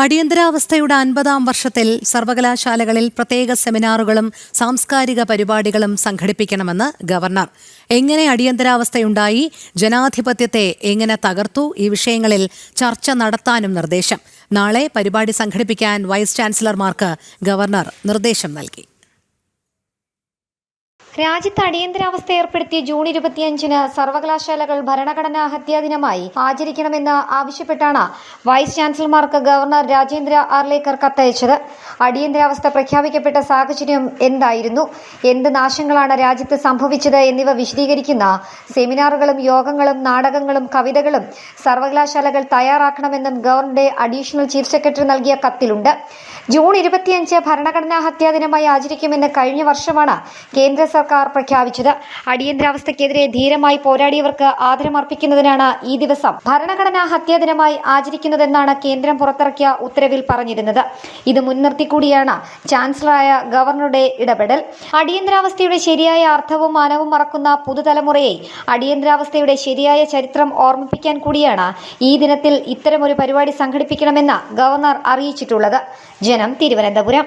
അടിയന്തരാവസ്ഥയുടെ 50-ാം വർഷത്തിൽ സർവകലാശാലകളിൽ പ്രത്യേക സെമിനാറുകളും സാംസ്കാരിക പരിപാടികളും സംഘടിപ്പിക്കണമെന്ന് ഗവർണർ. എങ്ങനെ അടിയന്തരാവസ്ഥയുണ്ടായി, ജനാധിപത്യത്തെ എങ്ങനെ തകർത്തു, ഈ വിഷയങ്ങളിൽ ചർച്ച നടത്താനും നിർദ്ദേശം. നാളെ പരിപാടി സംഘടിപ്പിക്കാൻ വൈസ് ചാൻസലർമാർക്ക് ഗവർണർ നിർദ്ദേശം നൽകി. രാജ്യത്ത് അടിയന്തരാവസ്ഥ ഏർപ്പെടുത്തിയ ജൂൺ 25-ന് സർവകലാശാലകൾ ഭരണഘടനാ ഹത്യാ ദിനമായി ആചരിക്കണമെന്ന് ആവശ്യപ്പെട്ടാണ് വൈസ് ചാൻസലർമാർക്ക് ഗവർണർ രാജേന്ദ്ര ആർലേക്കർ കത്തയച്ചത്. അടിയന്തരാവസ്ഥ പ്രഖ്യാപിക്കപ്പെട്ട സാഹചര്യം എന്തായിരുന്നു, എന്ത് നാശങ്ങളാണ് രാജ്യത്ത് സംഭവിച്ചത് എന്നിവ വിശദീകരിക്കുന്ന സെമിനാറുകളും യോഗങ്ങളും നാടകങ്ങളും കവിതകളും സർവകലാശാലകൾ തയ്യാറാക്കണമെന്നും ഗവർണറുടെ അഡീഷണൽ ചീഫ് സെക്രട്ടറി നൽകിയ കത്തിലുണ്ട്. ജൂൺ 25 ഭരണഘടനാ ഹത്യാ ദിനമായി ആചരിക്കുമെന്ന് കഴിഞ്ഞ വർഷമാണ് കേന്ദ്ര സർക്കാർ പ്രഖ്യാപിച്ചത്. അടിയന്തരാവസ്ഥയ്ക്കെതിരെ ധീരമായി പോരാടിയവർക്ക് ആദരമർപ്പിക്കുന്നതിനാണ് ഈ ദിവസം ഭരണഘടനാ ഹത്യാ ദിനമായി ആചരിക്കുന്നതെന്നാണ് കേന്ദ്രം പുറത്തിറക്കിയ ഉത്തരവിൽ പറഞ്ഞിരുന്നത്. ഇത് മുൻനിർത്തി കൂടിയാണ് ചാൻസലറായ ഗവർണറുടെ ഇടപെടൽ. അടിയന്തരാവസ്ഥയുടെ ശരിയായ അർത്ഥവും മാനവും മറക്കുന്ന പുതുതലമുറയെ അടിയന്തരാവസ്ഥയുടെ ശരിയായ ചരിത്രം ഓർമ്മിപ്പിക്കാൻ കൂടിയാണ് ഈ ദിനത്തിൽ ഇത്തരമൊരു പരിപാടി സംഘടിപ്പിക്കണമെന്ന് ഗവർണർ അറിയിച്ചിട്ടുള്ളത്. ജനം, തിരുവനന്തപുരം.